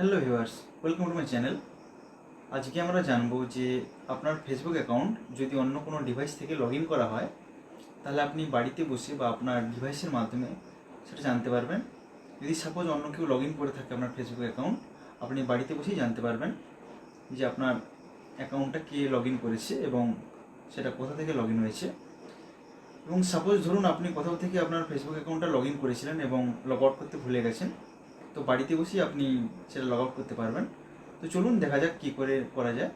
Hello viewers, welcome to my channel. আজকে আমরা জানবো যে আপনার ফেসবুক অ্যাকাউন্ট যদি অন্য কোনো ডিভাইস থেকে লগ ইন করা হয় তাহলে আপনি বাড়িতে বসে বা আপনার ডিভাইসের মাধ্যমে সেটা জানতে পারবেন। যদি সাপোজ অন্য কেউ লগ ইন করে থাকে আপনার ফেসবুক অ্যাকাউন্ট, আপনি বাড়িতে বসেই জানতে পারবেন যে আপনার অ্যাকাউন্টটা কে লগ ইন করেছে এবং সেটা কোথা থেকে লগ ইন হয়েছে। এবং সাপোজ ধরুন আপনি কোথাও থেকে আপনার ফেসবুক অ্যাকাউন্টটা লগ ইন করেছিলেন এবং লগ আউট করতে ভুলে গেছেন, তো বাড়িতে বসেই আপনি সেটা লগ আউট করতে পারবেন। তো চলুন দেখা যাক কী করে করা যায়।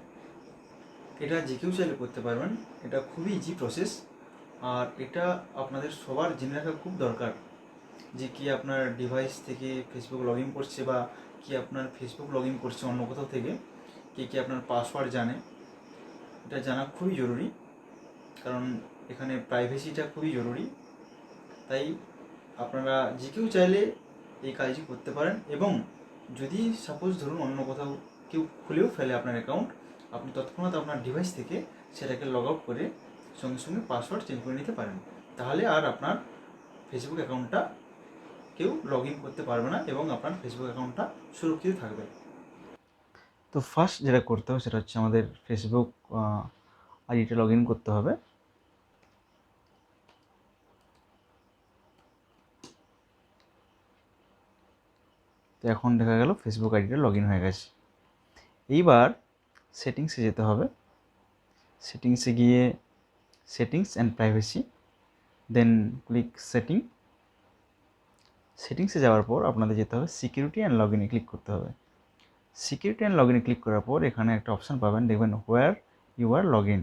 এটা যে কেউ চাইলে করতে পারবেন, এটা খুবই ইজি প্রসেস। আর এটা আপনাদের সবার জেনে রাখা খুব দরকার যে কি আপনার ডিভাইস থেকে ফেসবুক লগ ইন করছে বা কি আপনার ফেসবুক লগ ইন করছে অন্য কোথাও থেকে, কে কি আপনার পাসওয়ার্ড জানে। এটা জানা খুবই জরুরি, কারণ এখানে প্রাইভেসিটা খুবই জরুরি। তাই আপনারা যে কেউ চাইলে এই কাজটি করতে পারেন। এবং যদি সাপোজ ধরুন অন্য কোথাও কেউ খুলেও ফেলে আপনার অ্যাকাউন্ট, আপনি তৎক্ষণাৎ আপনার ডিভাইস থেকে সেটাকে লগ আউট করে সঙ্গে সঙ্গে পাসওয়ার্ড চেঞ্জ করে নিতে পারেন। তাহলে আর আপনার ফেসবুক অ্যাকাউন্টটা কেউ লগ ইন করতে পারবে না এবং আপনার ফেসবুক অ্যাকাউন্টটা সুরক্ষিত থাকবে। তো ফার্স্ট যেটা করতে হবে সেটা হচ্ছে আমাদের ফেসবুক আইডিটা লগ ইন করতে হবে। তো এখন দেখা গেল ফেসবুক আইডিটা লগ ইন হয়ে গেছে। এইবার সেটিংসে যেতে হবে। সেটিংসে গিয়ে settings and privacy, then click সেটিংসে যাওয়ার পর আপনাদের যেতে হবে সিকিউরিটি অ্যান্ড লগ ইনে ক্লিক করতে হবে। সিকিউরিটি অ্যান্ড লগ ইনে ক্লিক করার পর এখানে একটা অপশান পাবেন, দেখবেন where you are log in.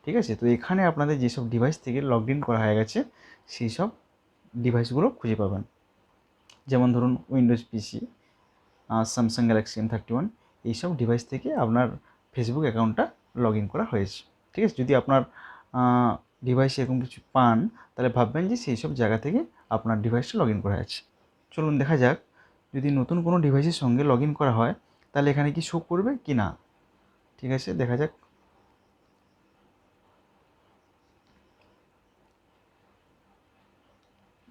ঠিক আছে, তো এখানে আপনাদের যেসব ডিভাইস থেকে লগ ইন করা হয়ে গেছে সেই সব ডিভাইসগুলো খুঁজে পাবেন। যেমন ধরুন উইন্ডোজ পিসি, স্যামসাং গ্যালাক্সি M31, এইসব ডিভাইস থেকে আপনার ফেসবুক অ্যাকাউন্টটা লগ ইন করা হয়েছে। ঠিক আছে, যদি আপনার ডিভাইসে এরকম কিছু পান তাহলে ভাববেন যে সেই সব জায়গা থেকে আপনার ডিভাইসটা লগ ইন করা আছে। চলুন দেখা যাক যদি নতুন কোনো ডিভাইসের সঙ্গে লগ ইন করা হয় তাহলে এখানে কি শো করবে কি না। ঠিক আছে, দেখা যাক।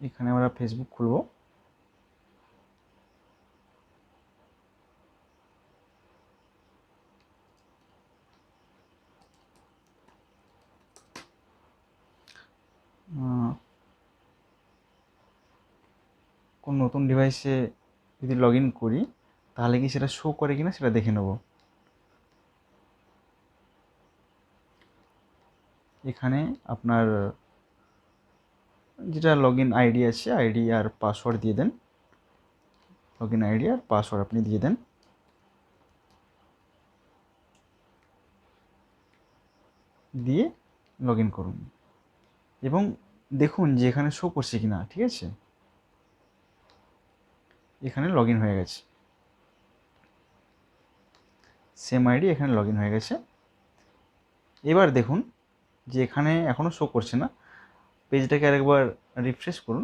এখানে আমরা ফেসবুক খুলব। কোন নতুন ডিভাইসে যদি লগ ইন করি তাহলে কি সেটা শো করে কিনা সেটা দেখে নেব। এখানে আপনার যেটা লগ ইন আইডি আছে, আইডি আর পাসওয়ার্ড দিয়ে দেন। লগ ইন আইডি আর পাসওয়ার্ড আপনি দিয়ে দেন, দিয়ে লগ ইন করুন এবং দেখুন যে এখানে শো করছে কিনা। ঠিক আছে, এখানে লগ ইন হয়ে গেছে, সেম আইডি এখানে লগ ইন হয়ে গেছে। এবার দেখুন যে এখানে এখনও শো করছে না। পেজটাকে আরেকবার রিফ্রেশ করুন।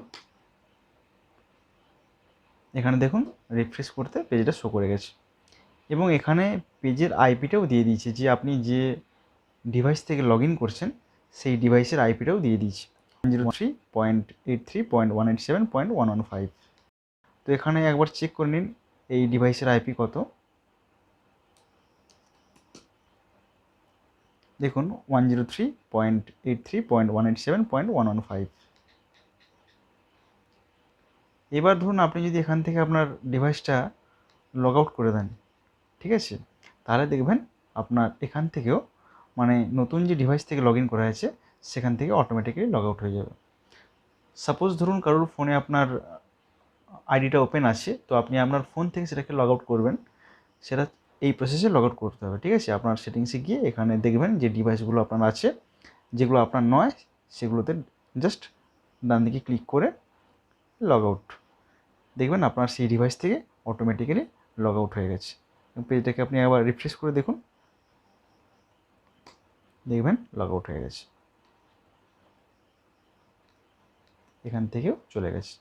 এখানে দেখুন রিফ্রেশ করতে পেজটা শো করে গেছে এবং এখানে পেজের আইপিটাও দিয়ে দিয়েছে যে আপনি যে ডিভাইস থেকে লগ ইন করছেন সেই ডিভাইসের আইপিটাও দিয়ে দিয়েছে 103.83.187.115। তো এখানে একবার চেক করে নিন এই ডিভাইসের আইপি কত। দেখুন 103.83.187.115। এবার ধরুন আপনি যদি এখান থেকে আপনার ডিভাইসটা লগ আউট করে দেন, ঠিক আছে, তাহলে দেখবেন আপনার এখান থেকেও মানে নতুন যে ডিভাইস থেকে লগ ইন করা হয়েছে সেখান থেকে অটোমেটিক্যালি লগ আউট হয়ে যাবে। সাপোজ ধরুন কারোর ফোনে আপনার আইডিটা ওপেন আছে, তো আপনি আপনার ফোন থেকে সেটাকে লগ আউট করবেন, সেটা এই প্রসেসে লগ আউট করতে হবে। ঠিক আছে, আপনার সেটিংসে গিয়ে এখানে দেখবেন যে ডিভাইসগুলো আপনার আছে, যেগুলো আপনার নয় সেগুলোতে জাস্ট ডান দিকে ক্লিক করে লগ আউট, দেখবেন আপনার সেই ডিভাইস থেকে অটোমেটিক্যালি লগ আউট হয়ে গেছে। পেজটাকে আপনি আবার রিফ্রেশ করে দেখুন, দেখবেন লগ আউট হয়ে গেছে, এখান থেকেও চলে গেছে।